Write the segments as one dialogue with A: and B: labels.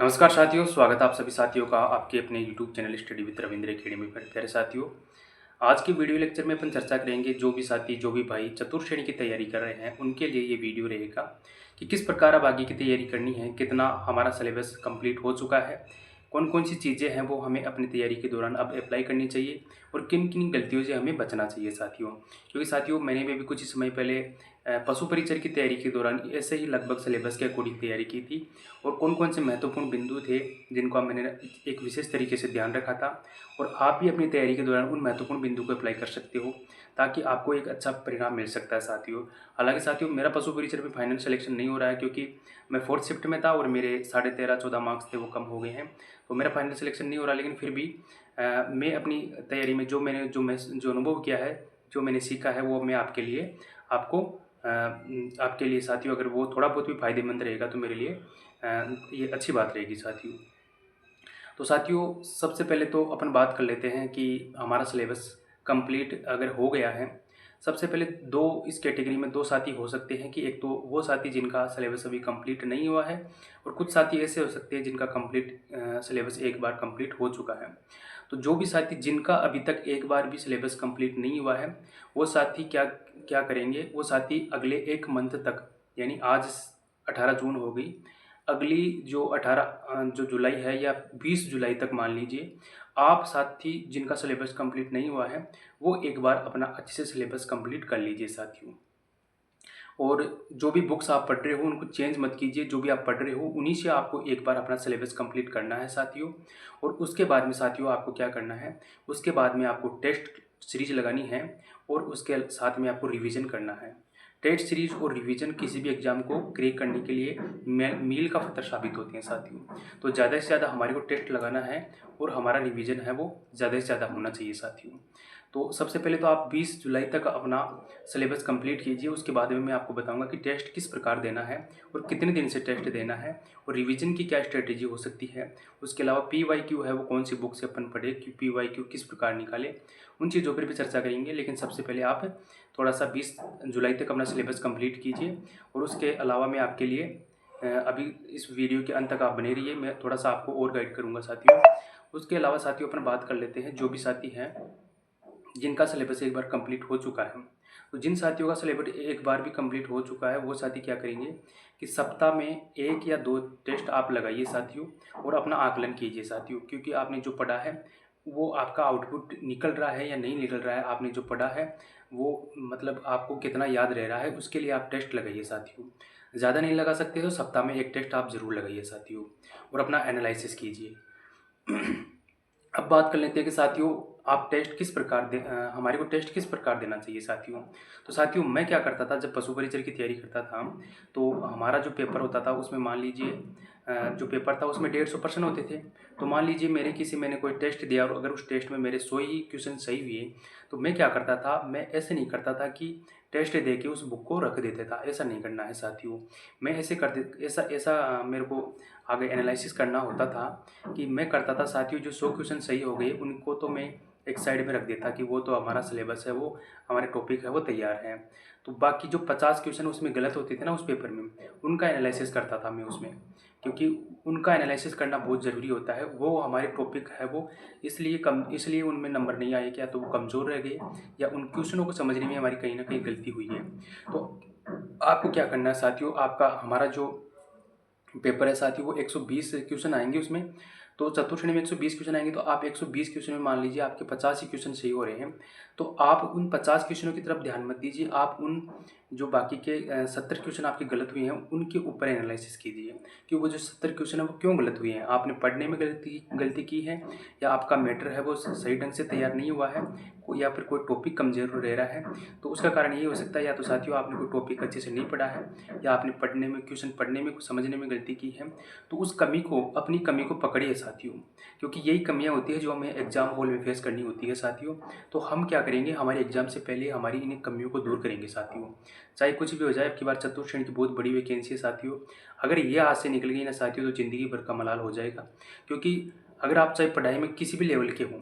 A: नमस्कार साथियों, स्वागत है आप सभी साथियों का आपके अपने YouTube channel study with Ravindra academy पर। प्यारे साथियों, आज की वीडियो लेक्चर में अपन चर्चा करेंगे जो भी साथी जो भी भाई चतुर्थ श्रेणी की तैयारी कर रहे हैं उनके लिए ये वीडियो रहेगा कि किस प्रकार अब आगे की तैयारी करनी है, कितना हमारा सिलेबस कंप्लीट हो चुका है, कौन कौन सी चीज़ें हैं वो हमें अपनी तैयारी के दौरान अब अप्लाई करनी चाहिए और किन किन गलतियों से हमें बचना चाहिए साथियों। क्योंकि साथियों मैंने भी अभी कुछ ही समय पहले पशु परिचर की तैयारी के दौरान ऐसे ही लगभग सिलेबस के अकॉर्डिंग तैयारी की थी और कौन कौन से महत्वपूर्ण बिंदु थे जिनको मैंने एक विशेष तरीके से ध्यान रखा था और आप भी अपनी तैयारी के दौरान उन महत्वपूर्ण बिंदु को अप्लाई कर सकते हो ताकि आपको एक अच्छा परिणाम मिल सकता है साथियों। हालांकि साथियों मेरा पशु परिचर में फाइनल सिलेक्शन नहीं हो रहा है क्योंकि मैं फोर्थ शिफ्ट में था और मेरे 13.5-14 मार्क्स थे वो कम हो गए हैं, तो मेरा फाइनल सिलेक्शन नहीं हो रहा। लेकिन फिर भी मैं अपनी तैयारी में जो अनुभव किया है, जो मैंने सीखा है वो मैं आपके लिए आपके लिए साथियों अगर वो थोड़ा बहुत भी फायदेमंद रहेगा तो मेरे लिए ये अच्छी बात रहेगी साथियों। तो साथियों सबसे पहले तो अपन बात कर लेते हैं कि हमारा सिलेबस कंप्लीट अगर हो गया है। सबसे पहले दो इस कैटेगरी में दो साथी हो सकते हैं कि एक तो वो साथी जिनका सिलेबस अभी कंप्लीट नहीं हुआ है और कुछ साथी ऐसे हो सकते हैं जिनका कंप्लीट सिलेबस एक बार कंप्लीट हो चुका है। तो जो भी साथी जिनका अभी तक एक बार भी सिलेबस कंप्लीट नहीं हुआ है वो साथी क्या क्या करेंगे, वो साथी अगले एक मंथ तक, यानी आज 18 जून हो गई, अगली जो 18 जो जुलाई है या 20 जुलाई तक मान लीजिए, आप साथी जिनका सिलेबस कंप्लीट नहीं हुआ है वो एक बार अपना अच्छे से सिलेबस कंप्लीट कर लीजिए साथियों। और जो भी बुक्स आप पढ़ रहे हो उनको चेंज मत कीजिए, जो भी आप पढ़ रहे हो उन्हीं से आपको एक बार अपना सिलेबस कंप्लीट करना है साथियों। और उसके बाद में साथियों आपको क्या करना है, उसके बाद में आपको टेस्ट सीरीज लगानी है और उसके साथ में आपको रिवीजन करना है। टेस्ट सीरीज और रिवीजन किसी भी एग्जाम को क्रैक करने के लिए मील का पत्थर साबित होते हैं साथियों। तो ज़्यादा से ज़्यादा हमारे को टेस्ट लगाना है और हमारा रिवीजन है वो ज़्यादा से ज़्यादा होना चाहिए साथियों। तो सबसे पहले तो आप 20 जुलाई तक अपना सिलेबस कंप्लीट कीजिए। उसके बाद में मैं आपको बताऊंगा कि टेस्ट किस प्रकार देना है और कितने दिन से टेस्ट देना है और रिवीजन की क्या स्ट्रेटेजी हो सकती है। उसके अलावा PYQ है वो कौन सी बुक से अपन पढ़े कि PYQ किस प्रकार निकाले, उन चीज़ों पर भी चर्चा करेंगे। लेकिन सबसे पहले आप थोड़ा सा 20 जुलाई तक अपना सिलेबस कंप्लीट कीजिए। और उसके अलावा मैं आपके लिए अभी इस वीडियो के अंत तक आप बने रहिए, मैं थोड़ा सा आपको और गाइड करूँगा साथियों। उसके अलावा साथियों अपन बात कर लेते हैं जो भी साथी हैं जिनका सिलेबस एक बार कंप्लीट हो चुका है। तो जिन साथियों का सिलेबस एक बार भी कंप्लीट हो चुका है वो साथी क्या करेंगे कि सप्ताह में 1 या 2 टेस्ट आप लगाइए साथियों और अपना आकलन कीजिए साथियों। क्योंकि आपने जो पढ़ा है वो आपका आउटपुट निकल रहा है या नहीं निकल रहा है, आपने जो पढ़ा है वो मतलब आपको कितना याद रह रहा है, उसके लिए आप टेस्ट लगाइए साथियों। ज़्यादा नहीं लगा सकते तो सप्ताह में 1 टेस्ट आप ज़रूर लगाइए साथियों और अपना एनालिसिस कीजिए। अब बात कर लेते हैं कि साथियों आप टेस्ट किस प्रकार हमारे को टेस्ट किस प्रकार देना चाहिए साथियों। तो साथियों मैं क्या करता था जब पशु परिचर की तैयारी करता था, तो हमारा जो पेपर होता था उसमें मान लीजिए जो पेपर था उसमें 150 प्रश्न होते थे। तो मान लीजिए मैंने कोई टेस्ट दिया और अगर उस टेस्ट में मेरे 100 ही क्वेश्चन सही हुए तो मैं क्या करता था, मैं ऐसे नहीं करता था कि टेस्ट दे के उस बुक को रख देता था। ऐसा नहीं करना है साथियों। मैं ऐसे करते ऐसा ऐसा मेरे को आगे एनालिसिस करना होता था कि मैं करता था साथियों जो 100 क्वेश्चन सही हो गए उनको तो मैं एक साइड में रख देता कि वो तो हमारा सिलेबस है, वो हमारे टॉपिक है, वो तैयार है। तो बाकी जो 50 क्वेश्चन उसमें गलत होते थे ना उस पेपर में, उनका एनालिसिस करता था मैं उसमें। क्योंकि उनका एनालिसिस करना बहुत ज़रूरी होता है, वो हमारे टॉपिक है वो इसलिए उनमें नंबर नहीं आए, क्या तो वो कमज़ोर रह गए या उन क्वेश्चनों को समझने में हमारी कहीं ना कहीं गलती हुई है। तो आपको क्या करना है साथियों, आपका हमारा जो पेपर है साथियों वो 120 क्वेश्चन आएंगे उसमें। तो चतुर्थ श्रेणी में 120 क्वेश्चन आएंगे तो आप 120 क्वेश्चन में मान लीजिए आपके 50 ही क्वेश्चन सही हो रहे हैं, तो आप उन 50 क्वेश्चनों की तरफ ध्यान मत दीजिए, आप उन जो बाकी के 70 क्वेश्चन आपके गलत हुए हैं उनके ऊपर एनालिसिस कीजिए कि वो जो 70 क्वेश्चन है वो क्यों गलत हुए हैं। आपने पढ़ने में गलती की है या आपका मैटर है वो सही ढंग से तैयार नहीं हुआ है या फिर कोई टॉपिक कमजोर रह रहा है। तो उसका कारण यही हो सकता है या तो साथियों आपने कोई टॉपिक अच्छे से नहीं पढ़ा है या आपने क्वेश्चन पढ़ने में समझने में गलती की है। तो उस अपनी कमी को पकड़िए साथियों, क्योंकि यही कमियां होती है जो हमें एग्जाम हॉल में फेस करनी होती है साथियों। तो हम क्या करेंगे, हमारे एग्जाम से पहले हमारी इन कमियों को दूर करेंगे साथियों। चाहे कुछ भी हो जाए, अब की बार चतुर्थ श्रेणी की बहुत बड़ी वैकेंसी है साथियों। अगर ये हाथ से निकल गई ना साथियों तो ज़िंदगी भर का मलाल हो जाएगा। क्योंकि अगर आप चाहे पढ़ाई में किसी भी लेवल के हों,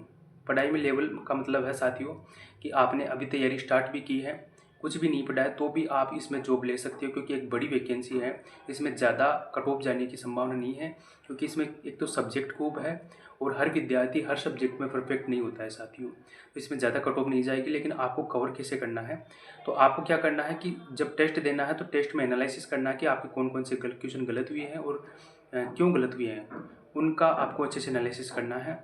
A: पढ़ाई में लेवल का मतलब है साथियों कि आपने अभी तैयारी स्टार्ट भी की है कुछ भी नहीं पढ़ा है तो भी आप इसमें जॉब ले सकते हो, क्योंकि एक बड़ी वैकेंसी है। इसमें ज़्यादा कट ऑफ जाने की संभावना नहीं है, क्योंकि इसमें एक तो सब्जेक्ट खूब है और हर विद्यार्थी हर सब्जेक्ट में परफेक्ट नहीं होता है साथियों। तो इसमें ज़्यादा कट ऑफ नहीं जाएगी। लेकिन आपको कवर कैसे करना है, तो आपको क्या करना है कि जब टेस्ट देना है तो टेस्ट में एनालिसिस करना है कि आपके कौन कौन से क्वेश्चन गलत हुए हैं और क्यों गलत हुए हैं, उनका आपको अच्छे से एनालिसिस करना है।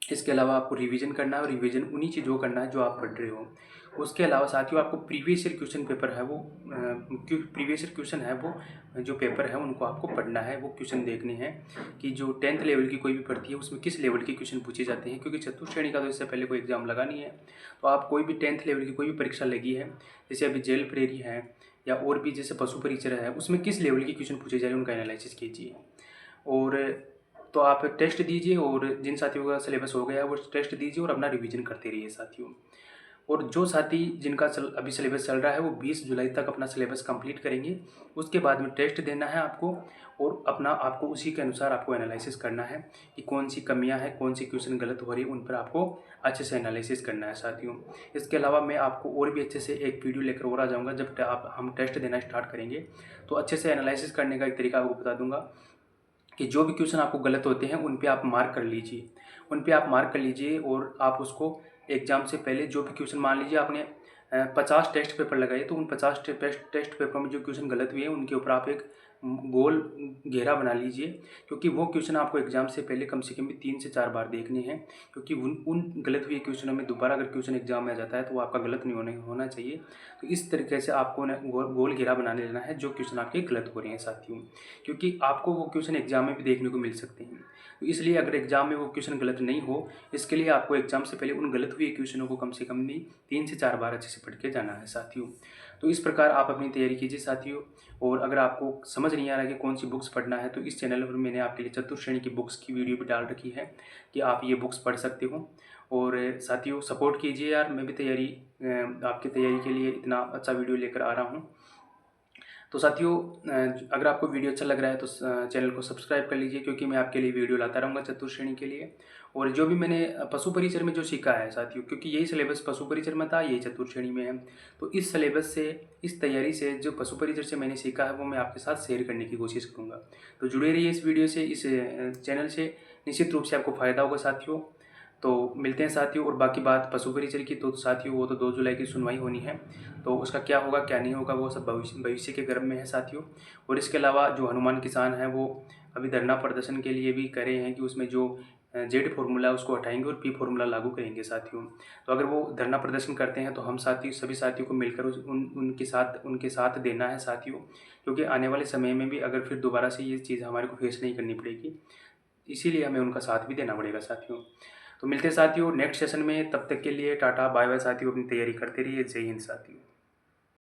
A: इसके अलावा आपको रिवीजन करना है और रिवीजन उन्हीं चीज़ों करना है जो आप पढ़ रहे हो। उसके अलावा साथियों आपको प्रीवियस ईयर क्वेश्चन पेपर है वो प्रीवियस ईयर क्वेश्चन है वो जो पेपर है उनको आपको पढ़ना है। वो क्वेश्चन देखने हैं कि जो 10th लेवल की कोई भी पढ़ती है उसमें किस लेवल के क्वेश्चन पूछे जाते हैं, क्योंकि चतुर्थ श्रेणी का तो इससे पहले कोई एग्जाम लगा नहीं है। तो आप कोई भी 10th लेवल की कोई भी परीक्षा लगी है, जैसे अभी जेल प्रेरी है या और भी जैसे पशु परिचर है, उसमें किस लेवल के क्वेश्चन पूछे जा रहे हैं उनका एनालिसिस कीजिए। और तो आप टेस्ट दीजिए और जिन साथियों का सिलेबस हो गया है वो टेस्ट दीजिए और अपना रिवीजन करते रहिए साथियों। और जो साथी जिनका अभी सिलेबस चल रहा है वो 20 जुलाई तक अपना सिलेबस कंप्लीट करेंगे। उसके बाद में टेस्ट देना है आपको और अपना आपको उसी के अनुसार आपको एनालिसिस करना है कि कौन सी कमियां हैं, कौन सी क्वेश्चन गलत हो रही है, उन पर आपको अच्छे से एनालिसिस करना है साथियों। इसके अलावा मैं आपको और भी अच्छे से एक वीडियो लेकर और आ जाऊँगा जब हम टेस्ट देना स्टार्ट करेंगे, तो अच्छे से एनालिसिस करने का एक तरीका आपको बता दूँगा कि जो भी क्वेश्चन आपको गलत होते हैं उन पे आप मार्क कर लीजिए, उन पे आप मार्क कर लीजिए और आप उसको एग्ज़ाम से पहले जो भी क्वेश्चन मान लीजिए आपने 50 टेस्ट पेपर लगाए, तो उन 50 टेस्ट पेपर में जो क्वेश्चन गलत हुए हैं उनके ऊपर आप एक गोल घेरा बना लीजिए, क्योंकि वो क्वेश्चन आपको एग्ज़ाम से पहले कम से कम भी 3 से 4 बार देखने हैं, क्योंकि उन उन गलत हुए क्वेश्चनों में दोबारा अगर क्वेश्चन एग्जाम में आ जाता है तो वो आपका गलत नहीं होना चाहिए। तो इस तरीके से आपको गोल घेरा बना लेना है जो क्वेश्चन आपके गलत हो रहे हैं साथियों, क्योंकि आपको वो क्वेश्चन एग्जाम में भी देखने को मिल सकते हैं। तो इसलिए अगर एग्जाम में वो क्वेश्चन गलत नहीं हो, इसके लिए आपको एग्जाम से पहले उन गलत हुए क्वेश्चनों को कम से कम भी 3 से 4 बार अच्छे से पढ़ के जाना है साथियों। तो इस प्रकार आप अपनी तैयारी कीजिए साथियों। और अगर आपको समझ नहीं आ रहा है कि कौन सी बुक्स पढ़ना है, तो इस चैनल पर मैंने आपके लिए चतुर्थ श्रेणी की बुक्स की वीडियो भी डाल रखी है कि आप ये बुक्स पढ़ सकते हो। और साथियों सपोर्ट कीजिए यार, मैं भी आपकी तैयारी के लिए इतना अच्छा वीडियो लेकर आ रहा हूँ। तो साथियों अगर आपको वीडियो अच्छा लग रहा है तो चैनल को सब्सक्राइब कर लीजिए, क्योंकि मैं आपके लिए वीडियो लाता रहूँगा चतुर्थ श्रेणी के लिए। और जो भी मैंने पशु परिचर में जो सीखा है साथियों, क्योंकि यही सिलेबस पशु परिचर में था, यही चतुर्थ श्रेणी में है, तो इस सिलेबस से, इस तैयारी से जो पशु परिचर से मैंने सीखा है वो मैं आपके साथ शेयर करने की कोशिश करूँगा। तो जुड़े रहिए इस वीडियो से, इस चैनल से, निश्चित रूप से आपको फ़ायदा होगा साथियों। तो मिलते हैं साथियों। और बाकी बात पशु परिचर की, तो साथियों वो तो 2 जुलाई की सुनवाई होनी है, तो उसका क्या होगा क्या नहीं होगा वो सब भविष्य के गर्भ में है साथियों। और इसके अलावा जो हनुमान किसान हैं वो अभी धरना प्रदर्शन के लिए भी करे हैं कि उसमें जो जेड फार्मूला है उसको हटाएंगे और पी फार्मूला लागू करेंगे साथियों। तो अगर वो धरना प्रदर्शन करते हैं तो हम सभी साथियों को मिलकर उनके साथ देना है साथियों, क्योंकि आने वाले समय में भी अगर फिर दोबारा से ये चीज़ हमारे को फेस नहीं करनी पड़ेगी, इसीलिए हमें उनका साथ भी देना पड़ेगा साथियों। तो मिलते हैं साथियों नेक्स्ट सेशन में, तब तक के लिए टाटा बाय बाय साथियों, अपनी तैयारी करते रहिए। जय हिंद साथियों।